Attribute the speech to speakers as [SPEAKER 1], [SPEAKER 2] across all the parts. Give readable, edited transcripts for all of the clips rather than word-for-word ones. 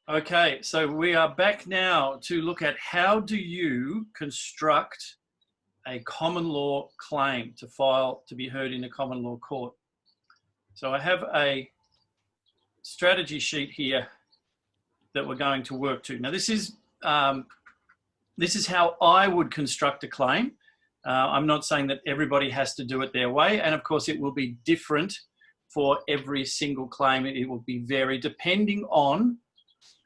[SPEAKER 1] Okay, so we are back now to look at how do you construct a common law claim to file to be heard in a common law court. So I have a strategy sheet here that we're going to work to. Now this is how I would construct a claim. I'm not saying that everybody has to do it their way, and of course it will be different for every single claim. It will be varied depending on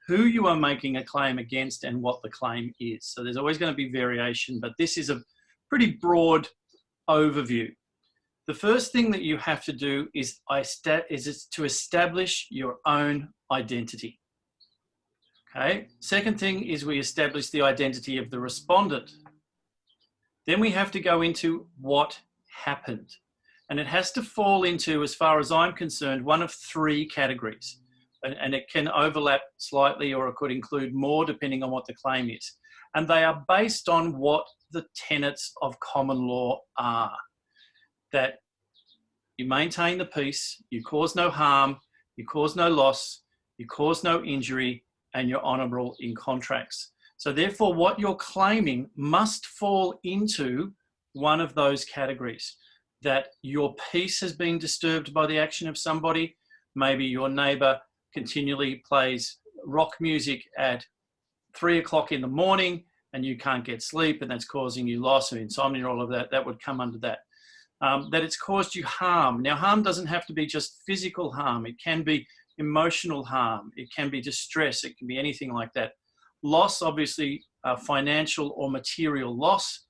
[SPEAKER 1] who you are making a claim against and what the claim is. So there's always going to be variation, but this is a pretty broad overview. The first thing that you have to do is to establish your own identity. Okay. Second thing is we establish the identity of the respondent. Then we have to go into what happened. And it has to fall into, as far as I'm concerned, one of three categories. And it can overlap slightly, or it could include more depending on what the claim is. And they are based on what the tenets of common law are. That you maintain the peace, you cause no harm, you cause no loss, you cause no injury, and you're honourable in contracts. So therefore, what you're claiming must fall into one of those categories. That your peace has been disturbed by the action of somebody. Maybe your neighbour continually plays rock music at 3 o'clock in the morning and you can't get sleep, and that's causing you loss or insomnia, all of that. That would come under that. That it's caused you harm. Now, harm doesn't have to be just physical harm. It can be emotional harm. It can be distress. It can be anything like that. Loss, obviously, financial or material loss.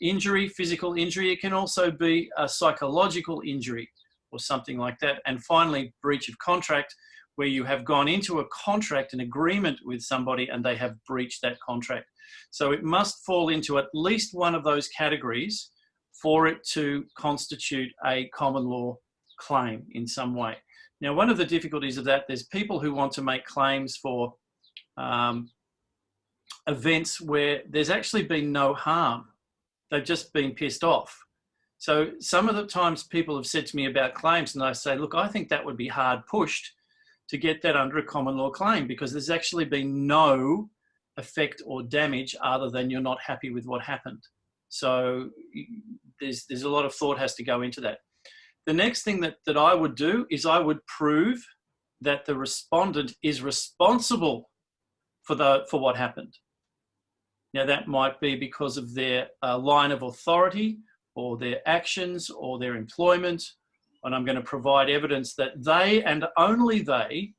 [SPEAKER 1] Injury, physical injury. It can also be a psychological injury or something like that. And finally, breach of contract, where you have gone into a contract, an agreement with somebody, and they have breached that contract. So it must fall into at least one of those categories for it to constitute a common law claim in some way. Now, one of the difficulties of that, there's people who want to make claims for events where there's actually been no harm. They've just been pissed off. So some of the times people have said to me about claims, and I say, look, I think that would be hard pushed to get that under a common law claim, because there's actually been no effect or damage other than you're not happy with what happened. So there's a lot of thought has to go into that. The next thing that I would do is I would prove that the respondent is responsible for what happened. Now, that might be because of their line of authority or their actions or their employment, and I'm going to provide evidence that they and only they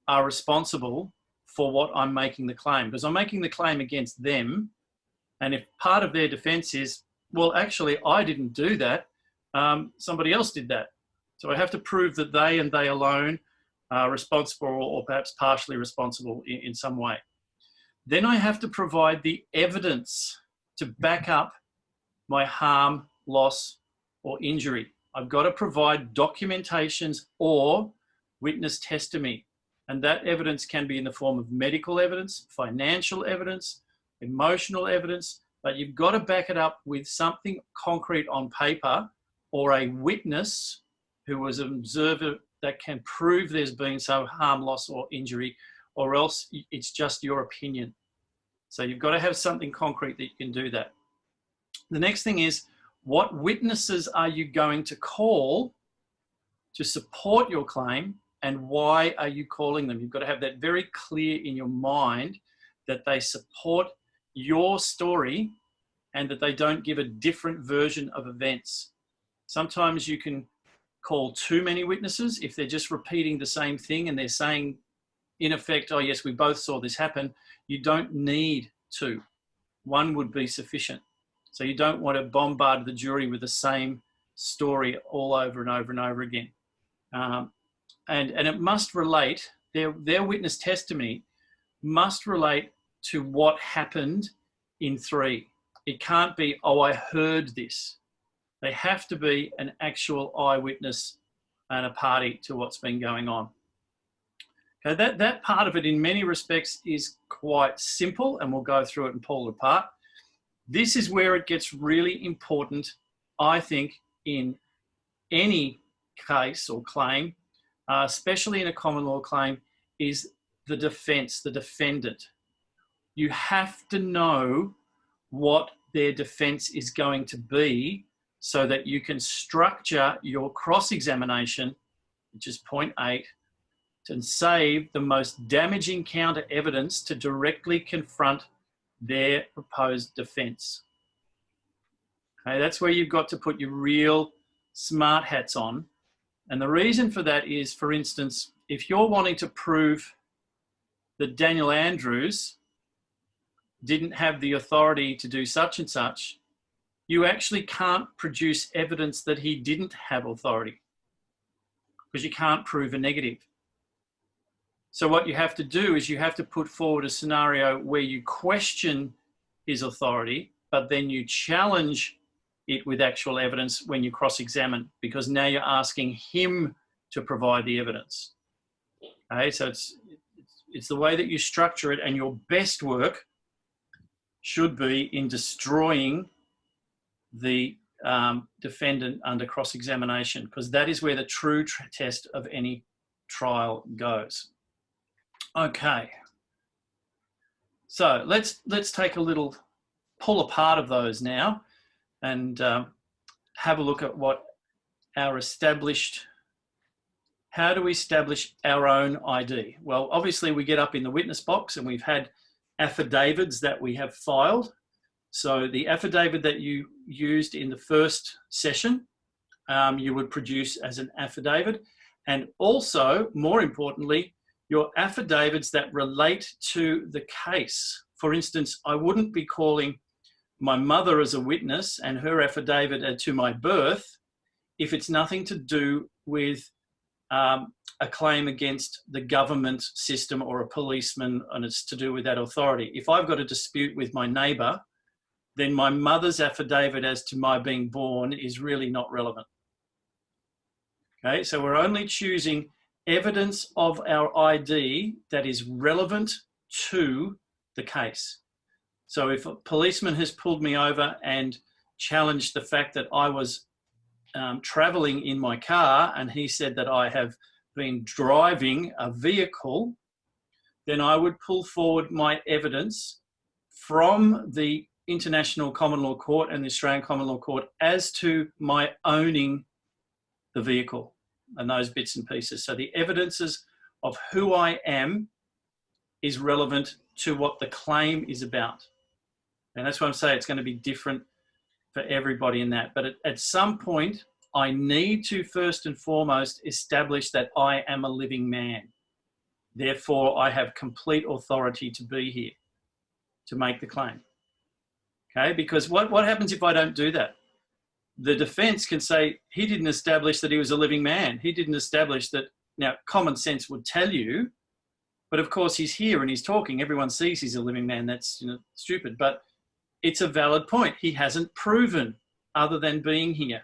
[SPEAKER 1] are responsible for what I'm making the claim, because I'm making the claim against them. And if part of their defense is, well, actually, I didn't do that, somebody else did that. So I have to prove that they and they alone are responsible, or perhaps partially responsible in some way. Then I have to provide the evidence to back up my harm, loss, or injury. I've got to provide documentations or witness testimony. And that evidence can be in the form of medical evidence, financial evidence, emotional evidence, but you've got to back it up with something concrete on paper, or a witness who was an observer that can prove there's been some harm, loss, or injury, or else it's just your opinion. So you've got to have something concrete that you can do that. The next thing is, what witnesses are you going to call to support your claim, and why are you calling them? You've got to have that very clear in your mind, that they support your story and that they don't give a different version of events. Sometimes you can call too many witnesses if they're just repeating the same thing and they're saying, in effect, oh yes, we both saw this happen. You don't need two. One would be sufficient. So you don't want to bombard the jury with the same story all over and over and over again. And it must relate, their witness testimony must relate to what happened in 3. It can't be, oh, I heard this. They have to be an actual eyewitness and a party to what's been going on. Okay, that part of it in many respects is quite simple, and we'll go through it and pull it apart. This is where it gets really important, I think, in any case or claim, especially in a common law claim, is the defense, the defendant. You have to know what their defense is going to be so that you can structure your cross-examination, which is point 8, and save the most damaging counter evidence to directly confront their proposed defense. Okay, that's where you've got to put your real smart hats on. And the reason for that is, for instance, if you're wanting to prove that Daniel Andrews didn't have the authority to do such and such, you actually can't produce evidence that he didn't have authority because you can't prove a negative. So what you have to do is you have to put forward a scenario where you question his authority, but then you challenge it with actual evidence when you cross-examine, because now you're asking him to provide the evidence. Okay, so it's the way that you structure it, and your best work should be in destroying the defendant under cross-examination, because that is where the true test of any trial goes. Okay, so let's take a little pull apart of those now and have a look at what our how do we establish our own ID? Well, obviously we get up in the witness box and we've had affidavits that we have filed. So the affidavit that you used in the first session, you would produce as an affidavit. And also, more importantly, your affidavits that relate to the case. For instance, I wouldn't be calling my mother as a witness and her affidavit to my birth if it's nothing to do with a claim against the government system or a policeman and it's to do with that authority. If I've got a dispute with my neighbour, then my mother's affidavit as to my being born is really not relevant. Okay, so we're only choosing evidence of our ID that is relevant to the case. So if a policeman has pulled me over and challenged the fact that I was traveling in my car and he said that I have been driving a vehicle, then I would pull forward my evidence from the International Common Law Court and the Australian Common Law Court as to my owning the vehicle and those bits and pieces. So the evidences of who I am is relevant to what the claim is about. And that's why I'm saying it's going to be different for everybody in that. But at some point, I need to first and foremost establish that I am a living man. Therefore, I have complete authority to be here, to make the claim. Okay, because what happens if I don't do that? The defense can say, he didn't establish that he was a living man. He didn't establish that. Now, common sense would tell you, but of course he's here and he's talking. Everyone sees he's a living man. That's stupid, but it's a valid point. He hasn't proven, other than being here,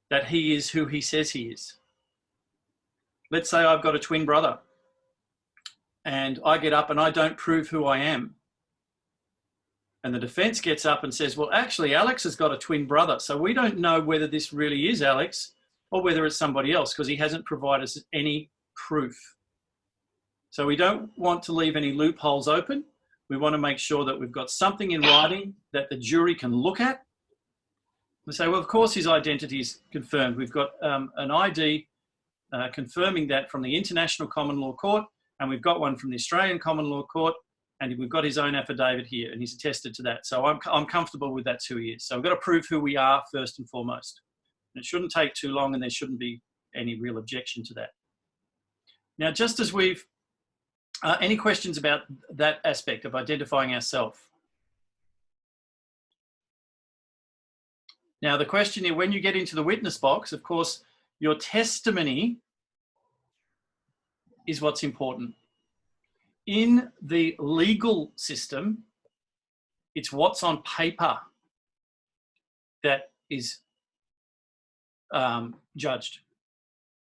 [SPEAKER 1] that he is who he says he is. Let's say I've got a twin brother and I get up and I don't prove who I am. And the defense gets up and says, well, actually, Alex has got a twin brother. So we don't know whether this really is Alex or whether it's somebody else because he hasn't provided us any proof. So we don't want to leave any loopholes open. We want to make sure that we've got something in writing that the jury can look at and say, well, of course his identity is confirmed. We've got an ID confirming that from the International Common Law Court, and we've got one from the Australian Common Law Court, and we've got his own affidavit here, and he's attested to that. So I'm comfortable with that's who he is. So we've got to prove who we are first and foremost. And it shouldn't take too long, and there shouldn't be any real objection to that. Now, just as we've, any questions about that aspect of identifying ourselves? Now, the question here, when you get into the witness box, of course, your testimony is what's important. In the legal system, it's what's on paper that is judged.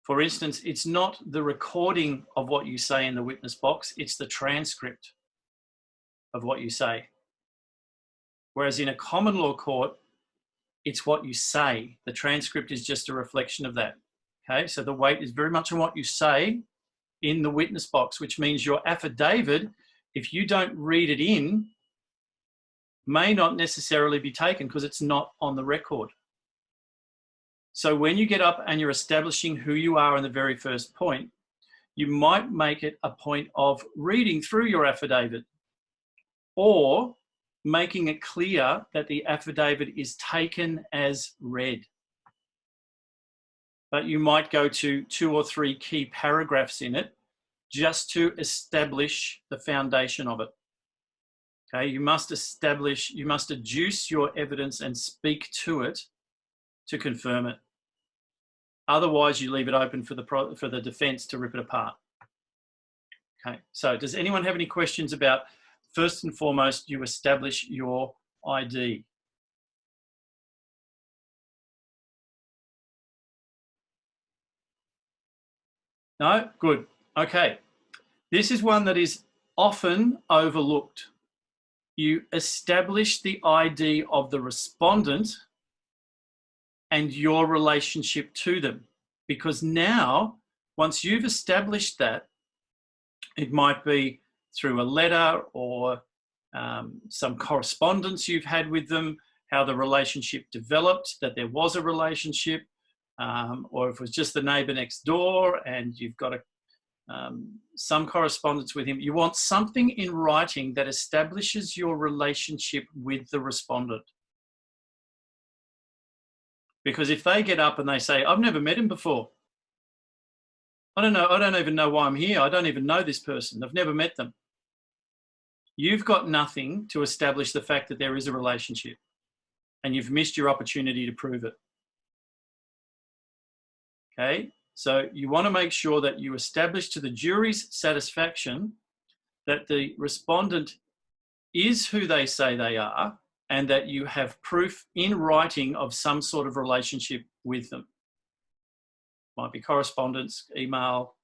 [SPEAKER 1] For instance, it's not the recording of what you say in the witness box, it's the transcript of what you say. Whereas in a common law court, it's what you say. The transcript is just a reflection of that. Okay, so the weight is very much on what you say in the witness box, which means your affidavit, if you don't read it in, may not necessarily be taken because it's not on the record. So when you get up and you're establishing who you are in the very first point, you might make it a point of reading through your affidavit or making it clear that the affidavit is taken as read. But you might go to 2 or 3 key paragraphs in it just to establish the foundation of it. Okay, you must adduce your evidence and speak to it to confirm it. Otherwise, you leave it open for the defense to rip it apart. Okay, so does anyone have any questions about, first and foremost, you establish your ID? No? Good. Okay. This is one that is often overlooked. You establish the ID of the respondent and your relationship to them. Because now, once you've established that, it might be through a letter or some correspondence you've had with them, how the relationship developed, that there was a relationship, or if it was just the neighbour next door and you've got some correspondence with him. You want something in writing that establishes your relationship with the respondent. Because if they get up and they say, I've never met him before. I don't even know why I'm here. I don't even know this person. I've never met them. You've got nothing to establish the fact that there is a relationship, and you've missed your opportunity to prove it. Okay, so you want to make sure that you establish to the jury's satisfaction that the respondent is who they say they are, and that you have proof in writing of some sort of relationship with them. Might be correspondence, email,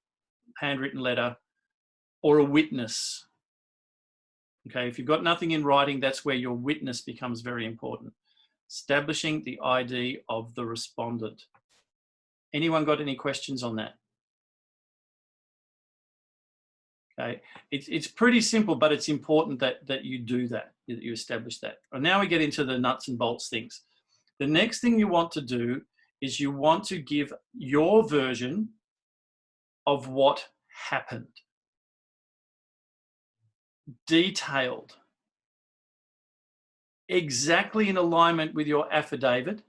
[SPEAKER 1] handwritten letter, or a witness. Okay, if you've got nothing in writing, that's where your witness becomes very important. Establishing the ID of the respondent. Anyone got any questions on that? Okay, it's pretty simple, but it's important that you do that you establish that. And now we get into the nuts and bolts things. The next thing you want to do is you want to give your version of what happened. Detailed. Exactly in alignment with your affidavit.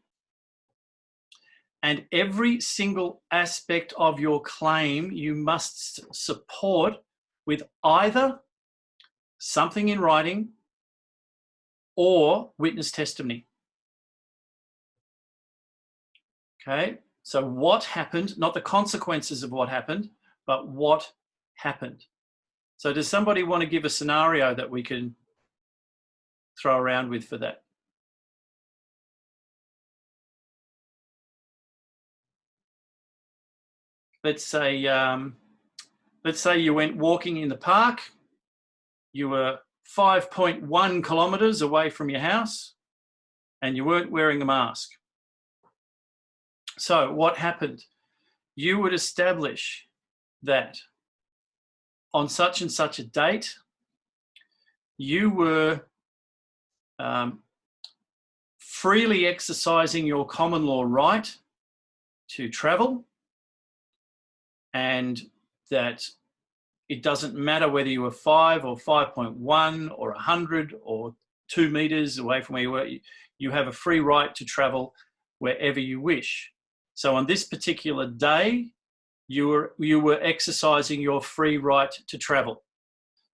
[SPEAKER 1] And every single aspect of your claim you must support with either something in writing or witness testimony. Okay, so what happened, not the consequences of what happened, but what happened. So does somebody want to give a scenario that we can throw around with for that? Let's say you went walking in the park. You were 5.1 kilometres away from your house and you weren't wearing a mask. So what happened? You would establish that on such and such a date, you were freely exercising your common law right to travel, and that it doesn't matter whether you were 5 or 5.1 or 100 or 2 meters away from where you were, you have a free right to travel wherever you wish. So on this particular day, you were exercising your free right to travel.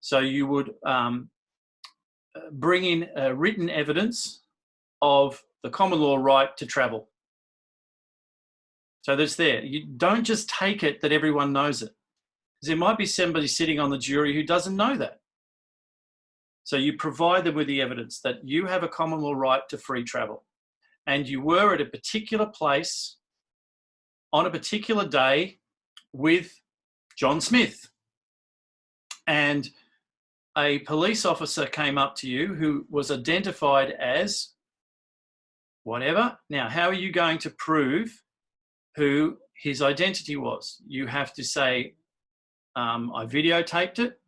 [SPEAKER 1] So you would bring in written evidence of the common law right to travel. So that's there. You don't just take it that everyone knows it. Because there might be somebody sitting on the jury who doesn't know that. So you provide them with the evidence that you have a common law right to free travel. And you were at a particular place on a particular day with John Smith. And a police officer came up to you who was identified as whatever. Now, how are you going to prove who his identity was? You have to say, I videotaped it,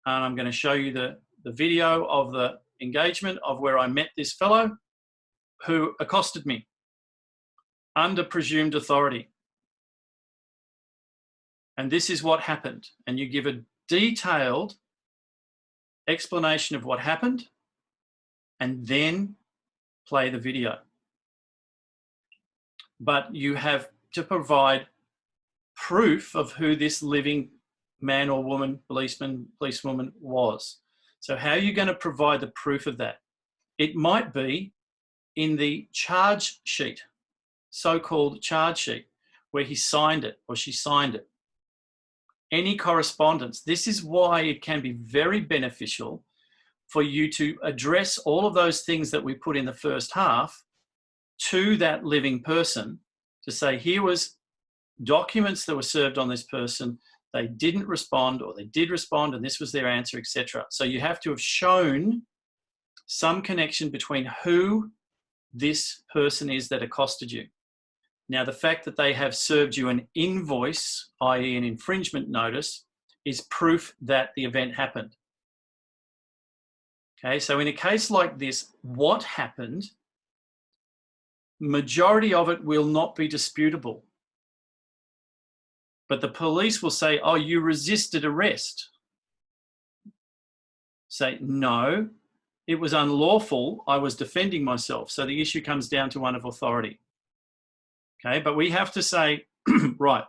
[SPEAKER 1] and I'm going to show you the video of the engagement of where I met this fellow who accosted me under presumed authority. And this is what happened. And you give a detailed explanation of what happened and then play the video. But you have to provide proof of who this living man or woman, policeman, policewoman was. So how are you going to provide the proof of that? It might be in the charge sheet, so-called charge sheet, where he signed it or she signed it. Any correspondence. This is why it can be very beneficial for you to address all of those things that we put in the first half to that living person, to say, here was documents that were served on this person, they didn't respond, or they did respond and this was their answer, etc. So you have to have shown some connection between who this person is that accosted you. Now, the fact that they have served you an invoice, i.e. an infringement notice, is proof that the event happened. Okay, so in a case like this, what happened, majority of it will not be disputable. But the police will say, oh, you resisted arrest. Say, no, it was unlawful. I was defending myself. So the issue comes down to one of authority. Okay, but we have to say, right,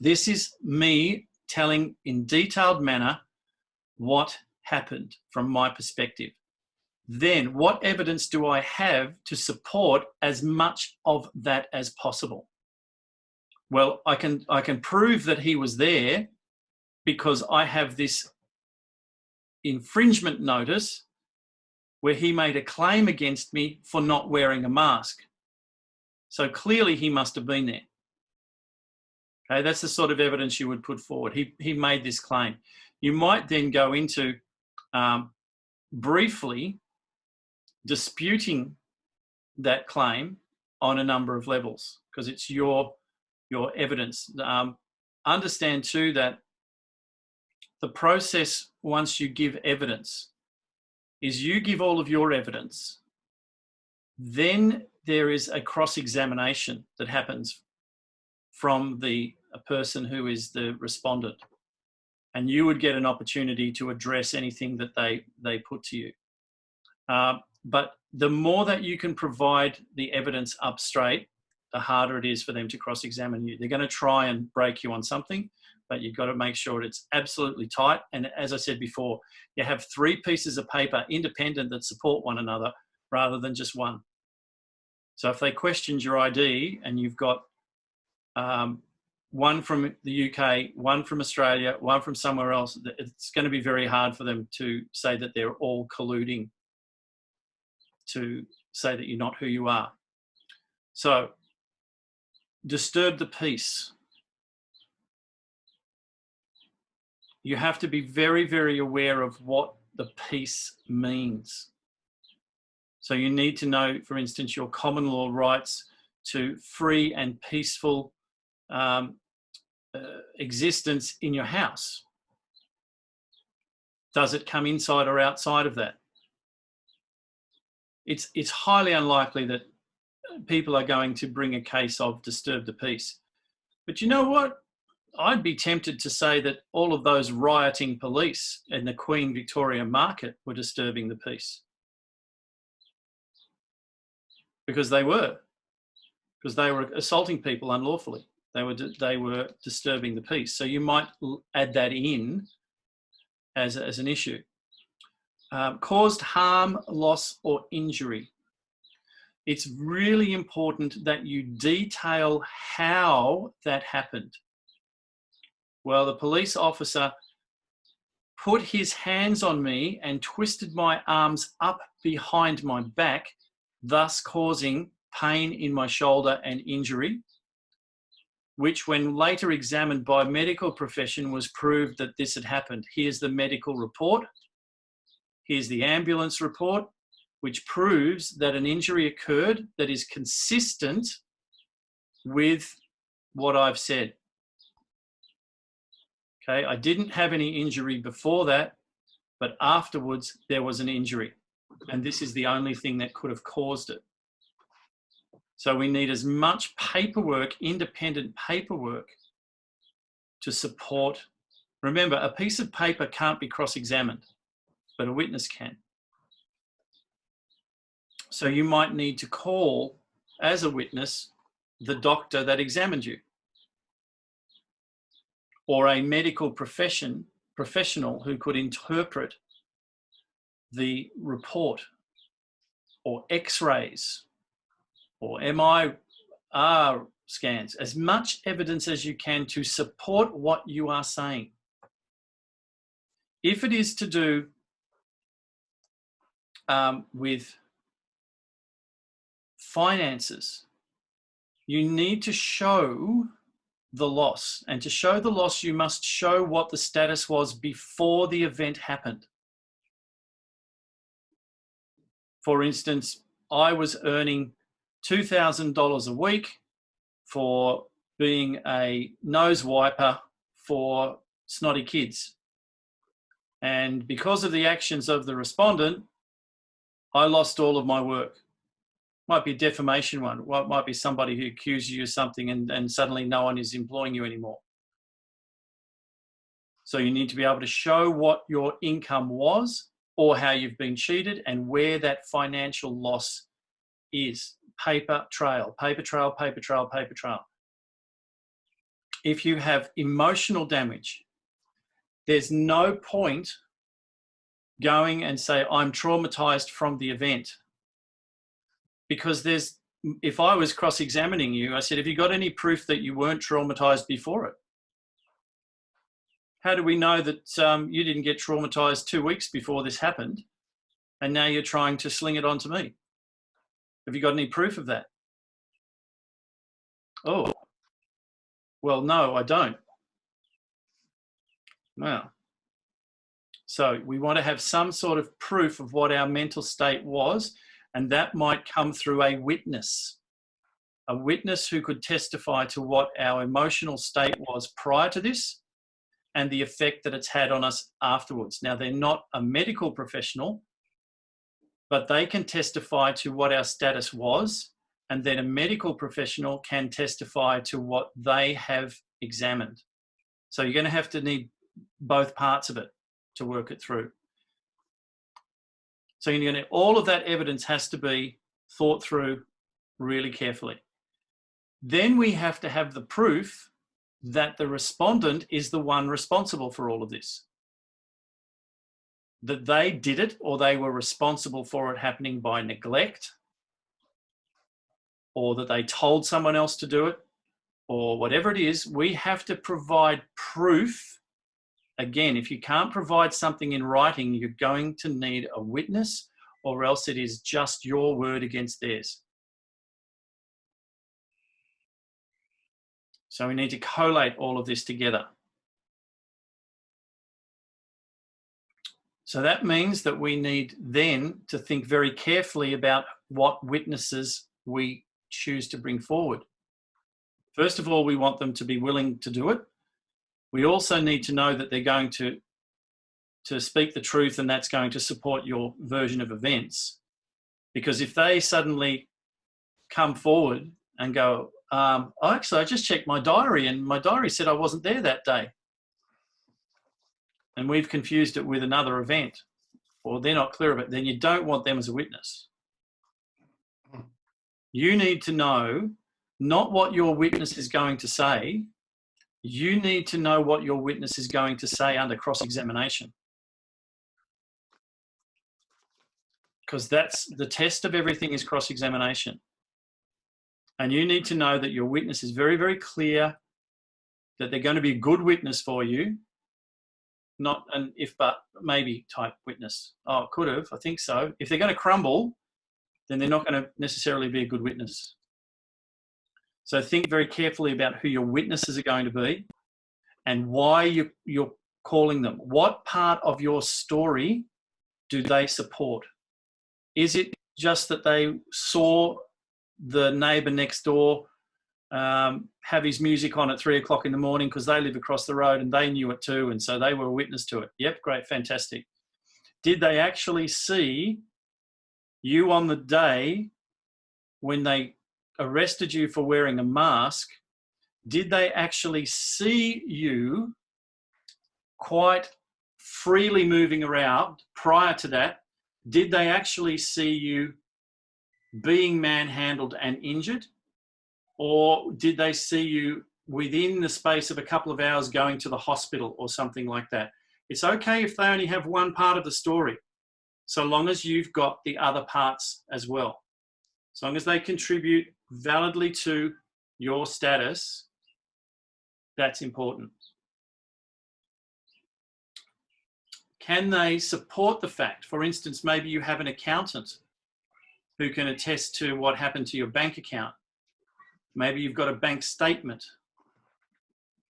[SPEAKER 1] this is me telling in detailed manner what happened from my perspective. Then what evidence do I have to support as much of that as possible? Well, I can prove that he was there because I have this infringement notice where he made a claim against me for not wearing a mask. So clearly he must have been there. Okay, that's the sort of evidence you would put forward. He made this claim. You might then go into briefly disputing that claim on a number of levels because it's your evidence. Understand too that the process once you give evidence is you give all of your evidence, then there is a cross-examination that happens from a person who is the respondent, and you would get an opportunity to address anything that they put to you. But the more that you can provide the evidence up straight, the harder it is for them to cross-examine you. They're going to try and break you on something, but you've got to make sure it's absolutely tight. And as I said before, you have 3 pieces of paper independent that support one another rather than just one. So if they questioned your ID and you've got one from the UK, one from Australia, one from somewhere else, it's going to be very hard for them to say that they're all colluding to say that you're not who you are. So disturb the peace. You have to be very, very aware of what the peace means. So you need to know, for instance, your common law rights to free and peaceful existence in your house. Does it come inside or outside of that? It's highly unlikely that people are going to bring a case of disturb the peace. But you know what? I'd be tempted to say that all of those rioting police in the Queen Victoria Market were disturbing the peace. Because they were assaulting people unlawfully. They were disturbing the peace. So you might add that in as an issue. Caused harm, loss, or injury. It's really important that you detail how that happened. Well, the police officer put his hands on me and twisted my arms up behind my back, thus causing pain in my shoulder and injury, which when later examined by medical profession was proved that this had happened. Here's the medical report. Here's the ambulance report, which proves that an injury occurred that is consistent with what I've said. Okay, I didn't have any injury before that, but afterwards there was an injury. And this is the only thing that could have caused it. So we need as much paperwork, independent paperwork, to support. Remember, a piece of paper can't be cross-examined, but a witness can. So you might need to call as a witness the doctor that examined you, or a medical professional who could interpret the report, or x-rays, or MRI scans, as much evidence as you can to support what you are saying. If it is to do with finances, you need to show the loss. And to show the loss, you must show what the status was before the event happened. For instance, I was earning $2,000 a week for being a nose wiper for snotty kids. And because of the actions of the respondent, I lost all of my work. Might be a defamation one. It might be somebody who accuses you of something and suddenly no one is employing you anymore. So you need to be able to show what your income was or how you've been cheated and where that financial loss is. Paper trail, paper trail, paper trail, paper trail. If you have emotional damage, there's no point going and say, I'm traumatized from the event. Because if I was cross-examining you, I said, have you got any proof that you weren't traumatized before it? How do we know that you didn't get traumatized 2 weeks before this happened and now you're trying to sling it onto me? Have you got any proof of that? Oh, well, no, I don't. Wow. So we want to have some sort of proof of what our mental state was, and that might come through a witness who could testify to what our emotional state was prior to this and the effect that it's had on us afterwards. Now, they're not a medical professional, but they can testify to what our status was, and then a medical professional can testify to what they have examined. So you're going to need both parts of it to work it through. So all of that evidence has to be thought through really carefully. Then we have to have the proof that the respondent is the one responsible for all of this. That they did it, or they were responsible for it happening by neglect, or that they told someone else to do it, or whatever it is. We have to provide proof. Again, if you can't provide something in writing, you're going to need a witness, or else it is just your word against theirs. So we need to collate all of this together. So that means that we need then to think very carefully about what witnesses we choose to bring forward. First of all, we want them to be willing to do it. We also need to know that they're going to speak the truth, and that's going to support your version of events. Because if they suddenly come forward and go, actually, I just checked my diary and my diary said I wasn't there that day, and we've confused it with another event, or they're not clear of it, then you don't want them as a witness. You need to know not what your witness is going to say. You need to know what your witness is going to say under cross-examination. Because that's the test of everything, is cross-examination. And you need to know that your witness is very, very clear, that they're going to be a good witness for you, not an if but maybe type witness. Oh, could have, I think so. If they're going to crumble, then they're not going to necessarily be a good witness. So think very carefully about who your witnesses are going to be and why you're calling them. What part of your story do they support? Is it just that they saw the neighbour next door have his music on at 3 o'clock in the morning because they live across the road and they knew it too, and so they were a witness to it. Yep, great, fantastic. Did they actually see you on the day when they arrested you for wearing a mask? Did they actually see you quite freely moving around prior to that? Did they actually see you being manhandled and injured? Or did they see you within the space of a couple of hours going to the hospital or something like that? It's okay if they only have one part of the story, so long as you've got the other parts as well. As long as they contribute validly to your status, that's important. Can they support the fact? For instance, maybe you have an accountant who can attest to what happened to your bank account. Maybe you've got a bank statement.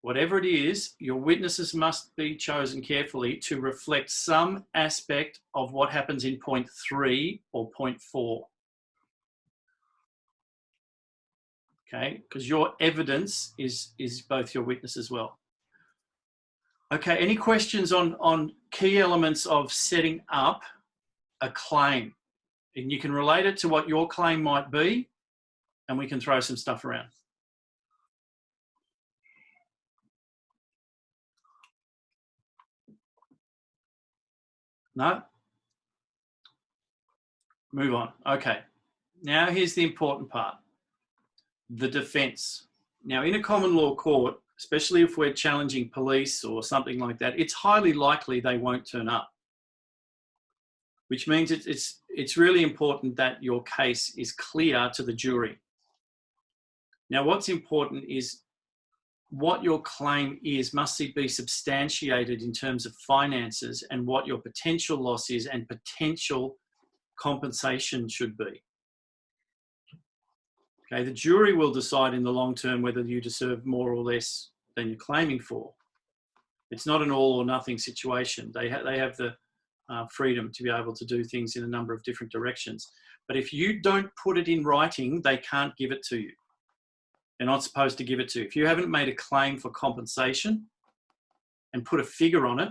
[SPEAKER 1] Whatever it is, your witnesses must be chosen carefully to reflect some aspect of what happens in point 3 or point 4. Okay, because your evidence is both your witness as well. Okay, any questions on key elements of setting up a claim? And you can relate it to what your claim might be, and we can throw some stuff around. No? Move on. Okay. Now here's the important part. The defense. Now in a common law court, especially if we're challenging police or something like that, it's highly likely they won't turn up. Which means it's really important that your case is clear to the jury. Now what's important is what your claim is must be substantiated in terms of finances and what your potential loss is and potential compensation should be. Okay, the jury will decide in the long term whether you deserve more or less than you're claiming for. It's not an all or nothing situation. They have the freedom to be able to do things in a number of different directions. But if you don't put it in writing, they can't give it to you. They're not supposed to give it to you. If you haven't made a claim for compensation and put a figure on it,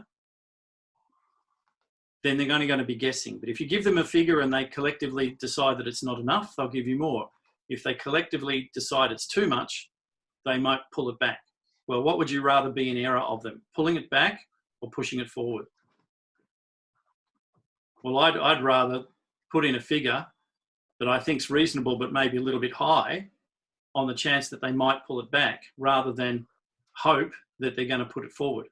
[SPEAKER 1] then they're only going to be guessing. But if you give them a figure and they collectively decide that it's not enough, they'll give you more. If they collectively decide it's too much, they might pull it back. Well, what would you rather be in error of them? Pulling it back or pushing it forward? Well, I'd rather put in a figure that I think is reasonable but maybe a little bit high on the chance that they might pull it back rather than hope that they're going to put it forward.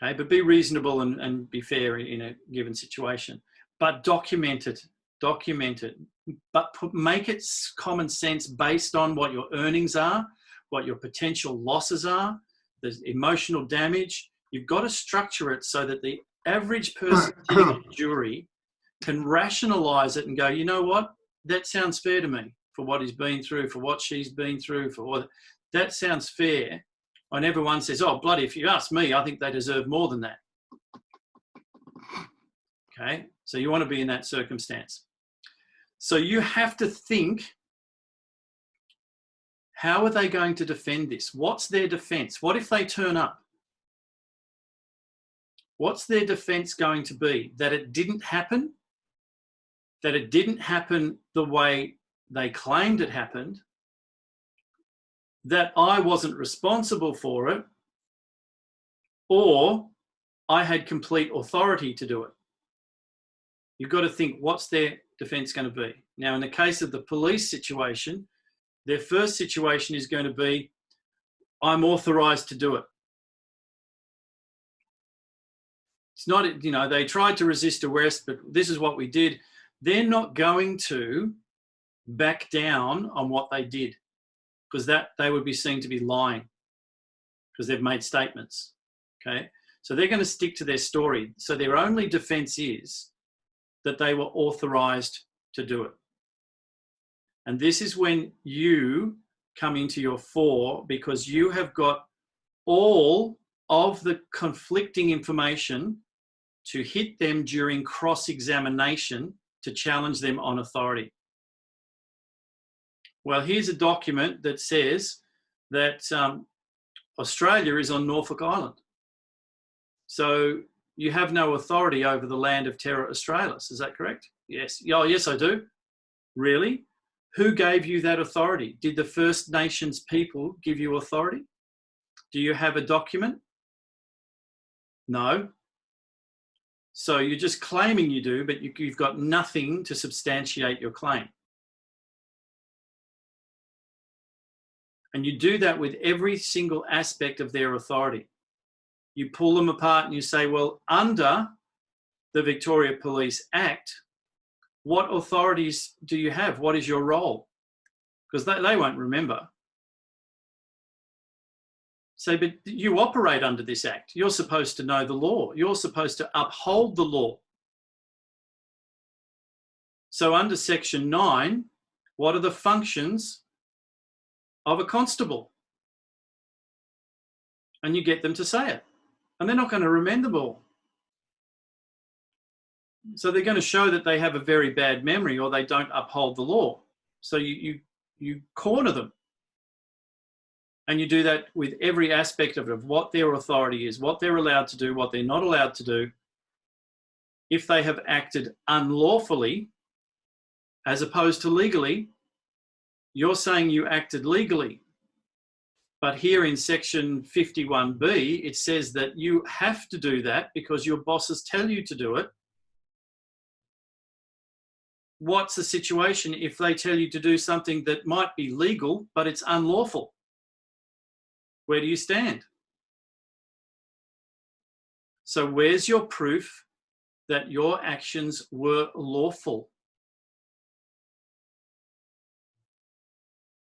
[SPEAKER 1] Okay, but be reasonable and be fair in a given situation. But document it, but make it common sense based on what your earnings are, what your potential losses are, the emotional damage. You've got to structure it so that the average person sitting on the jury can rationalize it and go, you know what, that sounds fair to me for what he's been through, for what she's been through, for what, that sounds fair. And everyone says, oh, bloody, if you ask me, I think they deserve more than that. Okay, so you want to be in that circumstance. So you have to think, how are they going to defend this? What's their defense? What if they turn up? What's their defense going to be? That it didn't happen? That it didn't happen the way they claimed it happened? That I wasn't responsible for it? Or I had complete authority to do it? You've got to think, what's their defense going to be? Now, in the case of the police situation, their first situation is going to be, I'm authorized to do it. It's not, you know, they tried to resist arrest, but this is what we did. They're not going to back down on what they did because that they would be seen to be lying because they've made statements, okay? So they're going to stick to their story. So their only defense is that they were authorized to do it. And this is when you come into your fore because you have got all of the conflicting information to hit them during cross-examination to challenge them on authority. Well, here's a document that says that Australia is on Norfolk Island. So you have no authority over the land of Terra Australis. Is that correct? Yes. Oh, yes, I do. Really? Who gave you that authority? Did the First Nations people give you authority? Do you have a document? No. So you're just claiming you do, but you've got nothing to substantiate your claim. And you do that with every single aspect of their authority. You pull them apart and you say, well, under the Victoria Police Act, what authorities do you have? What is your role? Because they won't remember. Say, but you operate under this act. You're supposed to know the law. You're supposed to uphold the law. So under Section 9, what are the functions of a constable? And you get them to say it. And they're not going to remember them all. So they're going to show that they have a very bad memory or they don't uphold the law. So you corner them. And you do that with every aspect of what their authority is, what they're allowed to do, what they're not allowed to do. If they have acted unlawfully, as opposed to legally, you're saying you acted legally. But here in Section 51B, it says that you have to do that because your bosses tell you to do it. What's the situation if they tell you to do something that might be legal, but it's unlawful? Where do you stand? So where's your proof that your actions were lawful?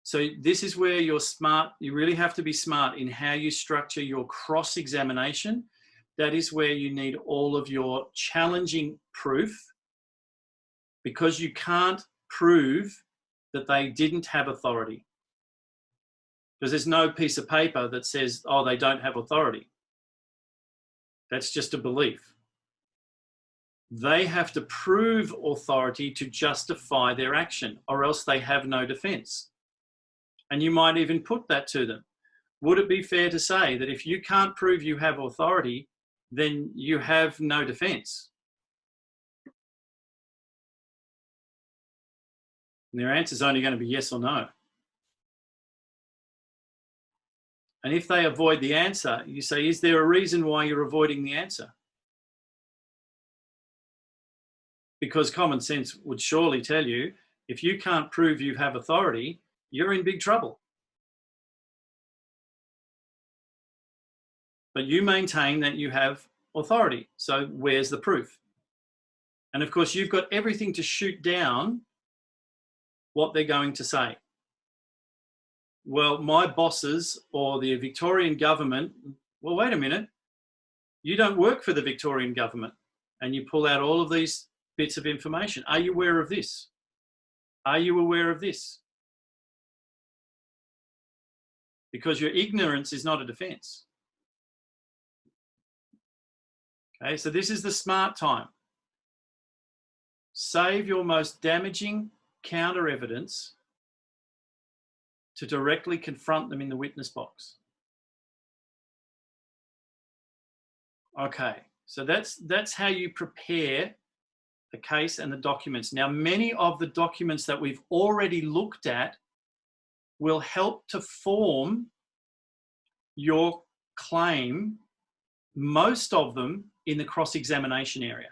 [SPEAKER 1] So this is where you're smart. You really have to be smart in how you structure your cross-examination. That is where you need all of your challenging proof, because you can't prove that they didn't have authority. Because there's no piece of paper that says, oh, they don't have authority. That's just a belief. They have to prove authority to justify their action, or else they have no defense. And you might even put that to them. Would it be fair to say that if you can't prove you have authority, then you have no defense? And their answer is only going to be yes or no. And if they avoid the answer, you say, is there a reason why you're avoiding the answer? Because common sense would surely tell you, if you can't prove you have authority, you're in big trouble. But you maintain that you have authority. So where's the proof? And of course, you've got everything to shoot down what they're going to say. Well, my bosses or the Victorian government, well, wait a minute. You don't work for the Victorian government. And you pull out all of these bits of information. Are you aware of this? Are you aware of this? Because your ignorance is not a defense. Okay, so this is the smart time. Save your most damaging counter evidence to directly confront them in the witness box. Okay, so that's how you prepare the case and the documents. Now, many of the documents that we've already looked at will help to form your claim, most of them in the cross-examination area.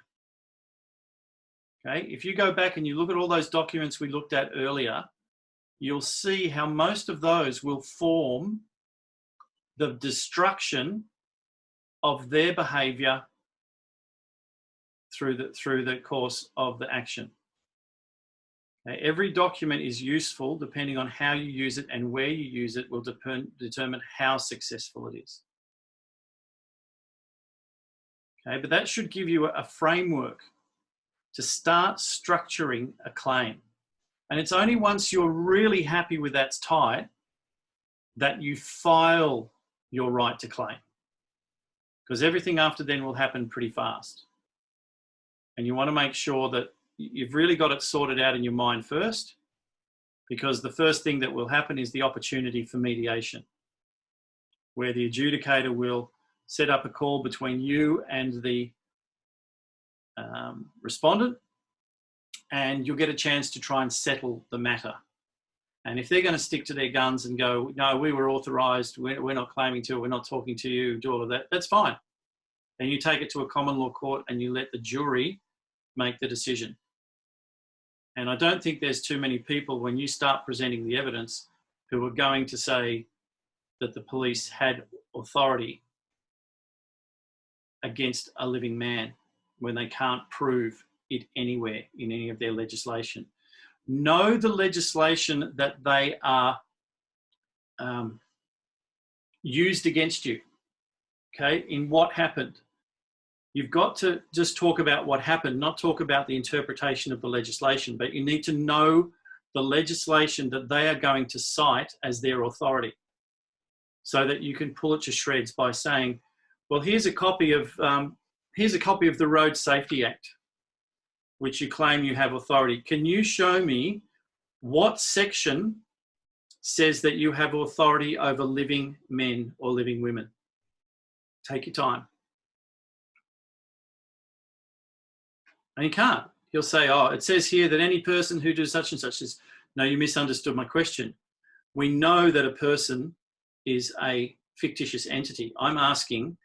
[SPEAKER 1] Okay, if you go back and you look at all those documents we looked at earlier, you'll see how most of those will form the destruction of their behaviour through the course of the action. Okay, every document is useful depending on how you use it, and where you use it will determine how successful it is. Okay, but that should give you a framework to start structuring a claim. And it's only once you're really happy with that's tight that you file your right to claim, because everything after then will happen pretty fast. And you want to make sure that you've really got it sorted out in your mind first, because the first thing that will happen is the opportunity for mediation, where the adjudicator will set up a call between you and the respondent, and you'll get a chance to try and settle the matter. And if they're going to stick to their guns and go, no, we were authorised, we're not claiming to, we're not talking to you, do all of that, that's fine. Then you take it to a common law court and you let the jury make the decision. And I don't think there's too many people, when you start presenting the evidence, who are going to say that the police had authority against a living man when they can't prove it anywhere in any of their legislation. Know the legislation that they are used against you, okay, in what happened. You've got to just talk about what happened, not talk about the interpretation of the legislation, but you need to know the legislation that they are going to cite as their authority, so that you can pull it to shreds by saying, well, here's a copy of the Road Safety Act, which you claim you have authority. Can you show me what section says that you have authority over living men or living women? Take your time. And he can't. He'll say, oh, it says here that any person who does such and such is, no, you misunderstood my question. We know that a person is a fictitious entity. I'm asking,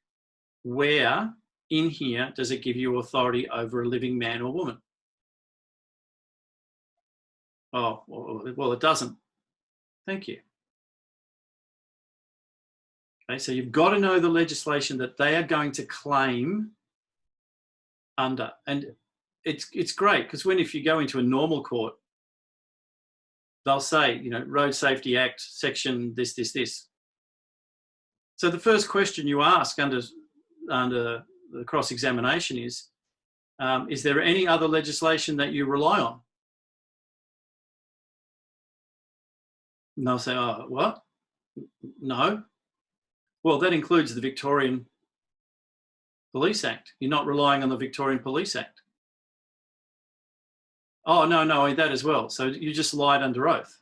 [SPEAKER 1] where in here does it give you authority over a living man or woman? Oh, well, it doesn't. Thank you. Okay, so you've got to know the legislation that they are going to claim under. And it's great, because if you go into a normal court, they'll say, you know, Road Safety Act, section this, this, this. So the first question you ask under the cross-examination is there any other legislation that you rely on? And they'll say, oh, what? No. Well, that includes the Victorian Police Act. You're not relying on the Victorian Police Act. Oh, no, that as well. So you just lied under oath.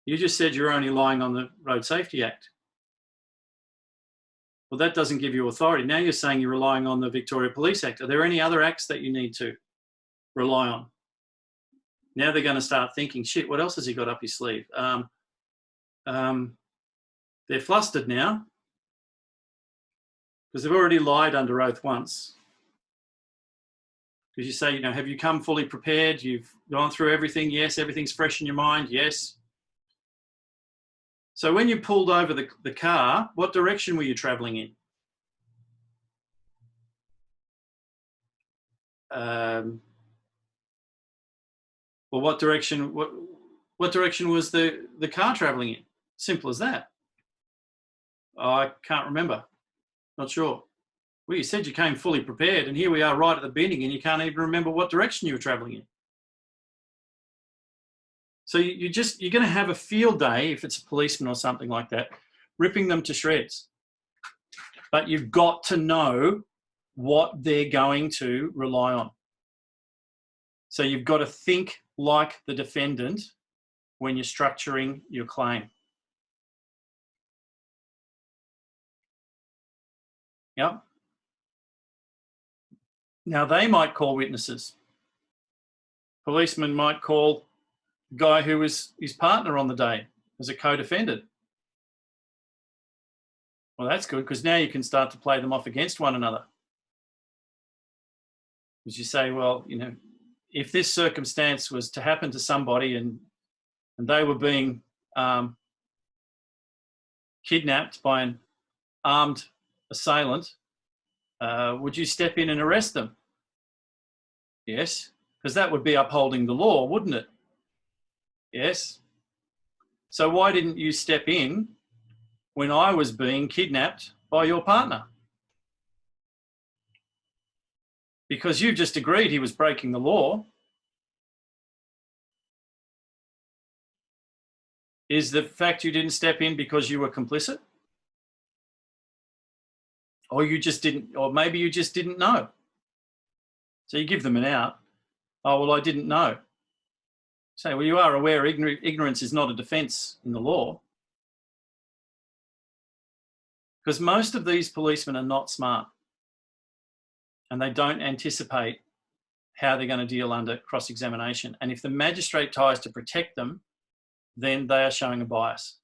[SPEAKER 1] You just said you're only relying on the Road Safety Act. Well, that doesn't give you authority. Now you're saying you're relying on the Victoria Police Act. Are there any other acts that you need to rely on? Now they're going to start thinking, shit, what else has he got up his sleeve? They're flustered now because they've already lied under oath once. Because you say, you know, have you come fully prepared? You've gone through everything? Yes. Everything's fresh in your mind? Yes. So when you pulled over the car, what direction were you travelling in? Well, what direction was the car travelling in? Simple as that. Oh, I can't remember. Not sure. Well, you said you came fully prepared, and here we are right at the beginning, and you can't even remember what direction you were travelling in. So you're going to have a field day, if it's a policeman or something like that, ripping them to shreds. But you've got to know what they're going to rely on. So you've got to think like the defendant when you're structuring your claim. Yep. Now, they might call witnesses. Policeman might call the guy who was his partner on the day as a co-defendant. Well, that's good, because now you can start to play them off against one another. Because you say, well, you know, if this circumstance was to happen to somebody and they were being kidnapped by an armed assailant, would you step in and arrest them? Yes, because that would be upholding the law, wouldn't it? Yes. So why didn't you step in when I was being kidnapped by your partner? Because you just agreed he was breaking the law. Is the fact you didn't step in because you were complicit? Or you just didn't, or maybe you just didn't know. So you give them an out. Oh, well, I didn't know. say, well, you are aware ignorance is not a defence in the law. Because most of these policemen are not smart and they don't anticipate how they're going to deal under cross-examination. And if the magistrate tries to protect them, then they are showing a bias.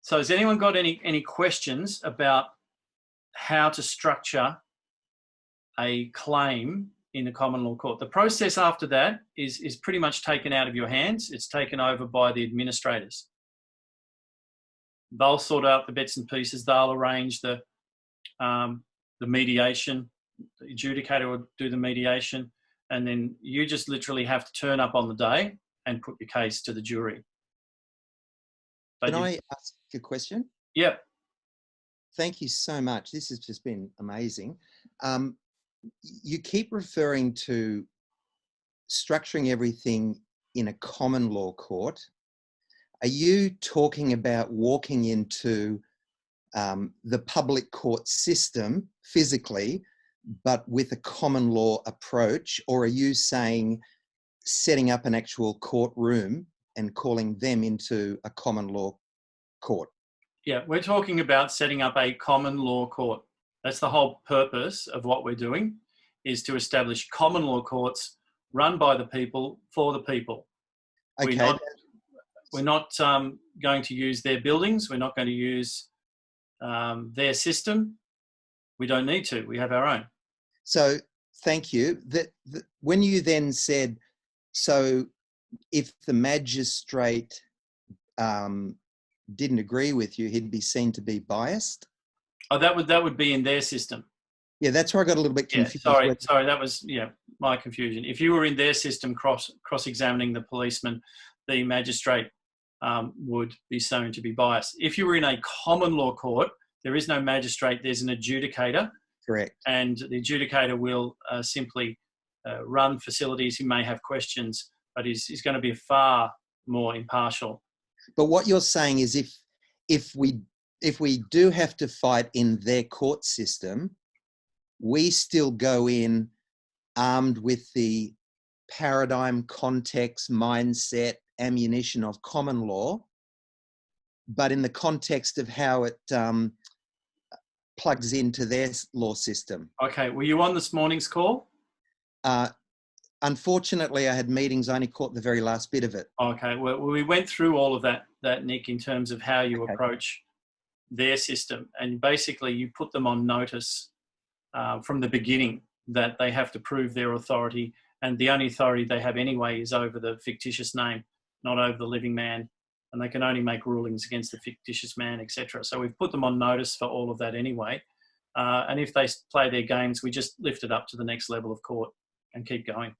[SPEAKER 1] So has anyone got any questions about how to structure a claim in the common law court? The process after that is pretty much taken out of your hands. It's taken over by the administrators. They'll sort out the bits and pieces. They'll arrange the mediation. The adjudicator will do the mediation, and then you just literally have to turn up on the day and put your case to the jury.
[SPEAKER 2] Can I ask a question?
[SPEAKER 1] Yep.
[SPEAKER 2] Thank you so much. This has just been amazing. You keep referring to structuring everything in a common law court. Are you talking about walking into the public court system physically, but with a common law approach? Or are you saying setting up an actual courtroom and calling them into a common law court?
[SPEAKER 1] Yeah, we're talking about setting up a common law court. That's the whole purpose of what we're doing, is to establish common law courts run by the people for the people.
[SPEAKER 2] Okay.
[SPEAKER 1] We're not going to use their buildings. We're not going to use their system. We don't need to. We have our own.
[SPEAKER 2] So thank you. When you then said, so if the magistrate didn't agree with you, he'd be seen to be biased?
[SPEAKER 1] Oh, that would be in their system.
[SPEAKER 2] Yeah, that's where I got a little bit confused.
[SPEAKER 1] Yeah, sorry, that was my confusion. If you were in their system cross-examining the policeman, the magistrate would be shown to be biased. If you were in a common law court, there is no magistrate, there's an adjudicator.
[SPEAKER 2] Correct. And
[SPEAKER 1] the adjudicator will simply run facilities. He may have questions, but he's going to be far more impartial.
[SPEAKER 2] But what you're saying is if we do have to fight in their court system, we still go in armed with the paradigm, context, mindset, ammunition of common law, but in the context of how it plugs into their law system.
[SPEAKER 1] Okay, were you on this morning's call?
[SPEAKER 2] Unfortunately, I had meetings, I only caught the very last bit of it.
[SPEAKER 1] Okay, well, we went through all of that, Nick, in terms of how you approach their system. And basically, you put them on notice from the beginning that they have to prove their authority. And the only authority they have anyway is over the fictitious name, not over the living man. And they can only make rulings against the fictitious man, etc. So we've put them on notice for all of that anyway. And if they play their games, we just lift it up to the next level of court and keep going.